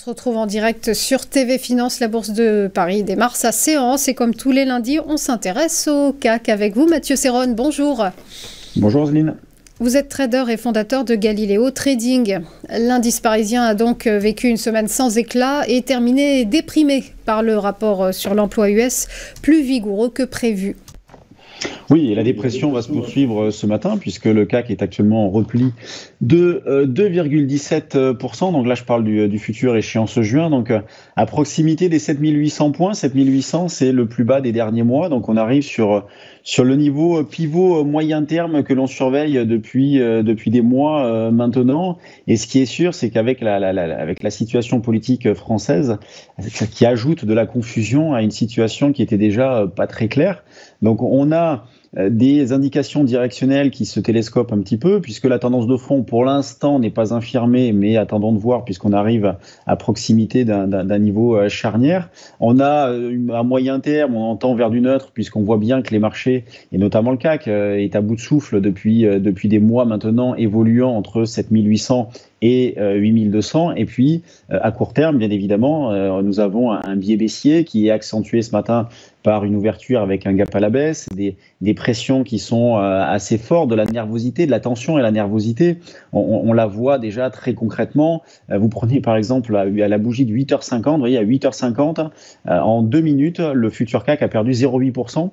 se retrouve en direct sur TV Finance. La Bourse de Paris démarre sa séance et comme tous les lundis, on s'intéresse au CAC avec vous. Mathieu Serron, bonjour. Bonjour Roselyne. Vous êtes trader et fondateur de Galileo Trading. L'indice parisien a donc vécu une semaine sans éclat et terminé déprimé par le rapport sur l'emploi US, plus vigoureux que prévu. Oui, et la dépression va se poursuivre ce matin puisque le CAC est actuellement en repli de 2,17%. Donc là, je parle du futur échéance juin. Donc à proximité des 7800 points. 7800, c'est le plus bas des derniers mois. Donc on arrive sur le niveau pivot moyen terme que l'on surveille depuis des mois maintenant. Et ce qui est sûr, c'est qu'avec avec la situation politique française, qui ajoute de la confusion à une situation qui était déjà pas très claire. Donc on a des indications directionnelles qui se télescopent un petit peu, puisque la tendance de fond, pour l'instant, n'est pas infirmée, mais attendons de voir, puisqu'on arrive à proximité d'un niveau charnière. On a, à moyen terme, on entend vers du neutre, puisqu'on voit bien que les marchés, et notamment le CAC, est à bout de souffle depuis des mois maintenant, évoluant entre 7800 et 8200. Et puis, à court terme, bien évidemment, nous avons un biais baissier qui est accentué ce matin par une ouverture avec un gap à la baisse, des pressions qui sont assez fortes, de la nervosité, de la tension et la nervosité. On la voit déjà très concrètement. Vous prenez par exemple à la bougie de 8h50, vous voyez, à 8h50, en 2 minutes, le futur CAC a perdu 0,8%.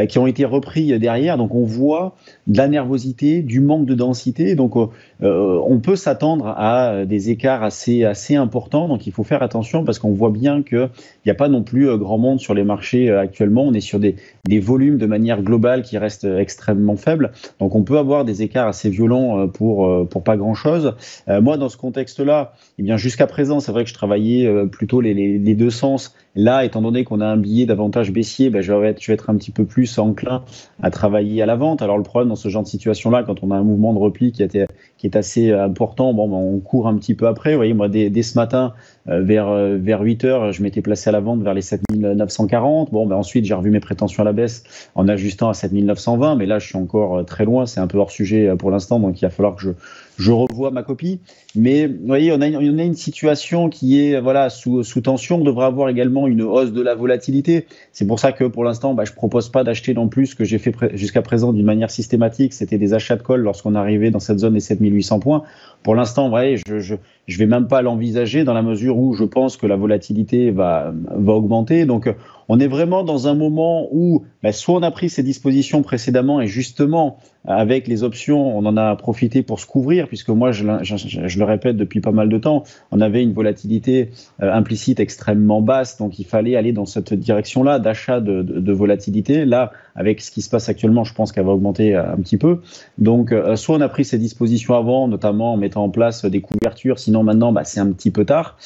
Qui ont été repris derrière. Donc on voit de la nervosité, du manque de densité. Donc on peut s'attendre à des écarts assez importants. Donc il faut faire attention parce qu'on voit bien qu'il n'y a pas non plus grand monde sur les marchés actuellement. On est sur des volumes de manière globale qui restent extrêmement faibles. Donc on peut avoir des écarts assez violents pour pas grand-chose. Moi, dans ce contexte-là, eh bien jusqu'à présent, c'est vrai que je travaillais plutôt les deux sens. Là, étant donné qu'on a un billet davantage baissier, je vais être un petit peu plus enclin à travailler à la vente. Alors le problème dans ce genre de situation-là, quand on a un mouvement de repli qui est assez important, on court un petit peu après. Vous voyez, moi, dès ce matin, vers 8 heures, je m'étais placé à la vente vers les 7940. Ensuite, j'ai revu mes prétentions à la baisse en ajustant à 7920. Mais là, je suis encore très loin. C'est un peu hors sujet pour l'instant. Donc, il va falloir que je revoie ma copie. Mais vous voyez, on a une situation qui est sous tension. On devrait avoir également une hausse de la volatilité. C'est pour ça que pour l'instant, je ne propose pas d'acheter non plus ce que j'ai fait jusqu'à présent d'une manière systématique. C'était des achats de call lorsqu'on arrivait dans cette zone des 7800 points. Pour l'instant, vous voyez, je vais même pas l'envisager dans la mesure où je pense que la volatilité va augmenter. Donc, on est vraiment dans un moment où soit on a pris ces dispositions précédemment et justement, avec les options, on en a profité pour se couvrir puisque moi, je le répète depuis pas mal de temps, on avait une volatilité implicite extrêmement basse. Donc, il fallait aller dans cette direction-là d'achat de volatilité. Là, avec ce qui se passe actuellement, je pense qu'elle va augmenter un petit peu. Donc, soit on a pris ces dispositions avant, notamment en mettant en place des couvertures, sinon maintenant, c'est un petit peu tard.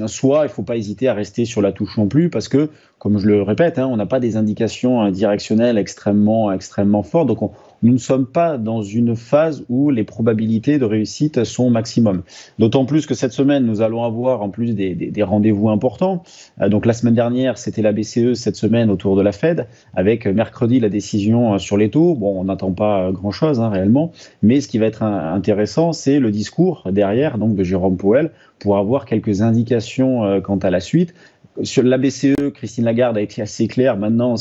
Soit il ne faut pas hésiter à rester sur la touche non plus parce que, comme je le répète, on n'a pas des indications directionnelles extrêmement fortes. Donc, nous ne sommes pas dans une phase où les probabilités de réussite sont au maximum. D'autant plus que cette semaine, nous allons avoir en plus des rendez-vous importants. Donc la semaine dernière, c'était la BCE, cette semaine autour de la Fed, avec mercredi la décision sur les taux. On n'attend pas grand-chose réellement, mais ce qui va être intéressant, c'est le discours derrière donc de Jérôme Powell pour avoir quelques indications quant à la suite. Sur la BCE, Christine Lagarde a été assez claire. Maintenant,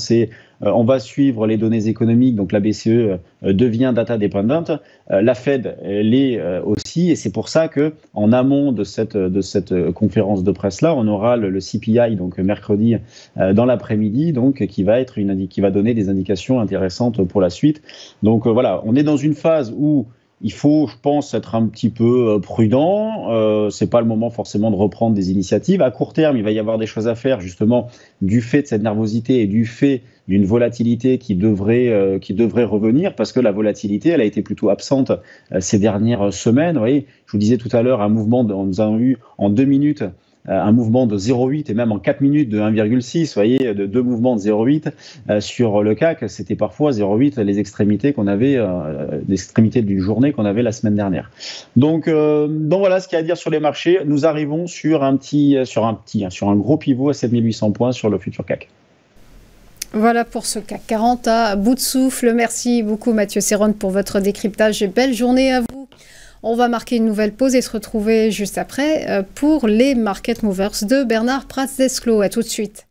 on va suivre les données économiques. Donc, la BCE devient data dépendante. La Fed l'est aussi. Et c'est pour ça qu'en amont de cette conférence de presse-là, on aura le CPI, donc mercredi dans l'après-midi, donc qui va donner des indications intéressantes pour la suite. Donc, voilà, on est dans une phase où il faut, je pense, être un petit peu prudent. C'est pas le moment forcément de reprendre des initiatives. À court terme, il va y avoir des choses à faire, justement, du fait de cette nervosité et du fait d'une volatilité qui devrait revenir, parce que la volatilité, elle a été plutôt absente ces dernières semaines. Vous voyez, je vous disais tout à l'heure, nous avons eu en 2 minutes un mouvement de 0,8 et même en 4 minutes de 1,6, vous voyez, de 2 mouvements de 0,8 sur le CAC, c'était parfois 0,8 les extrémités qu'on avait, l'extrémité d'une journée qu'on avait la semaine dernière. Donc voilà ce qu'il y a à dire sur les marchés. Nous arrivons sur un gros pivot à 7800 points sur le futur CAC. Voilà pour ce CAC 40 à bout de souffle. Merci beaucoup Mathieu Serron pour votre décryptage et belle journée à vous. On va marquer une nouvelle pause et se retrouver juste après pour les Market Movers de Bernard Pratz-Desclaux. À tout de suite.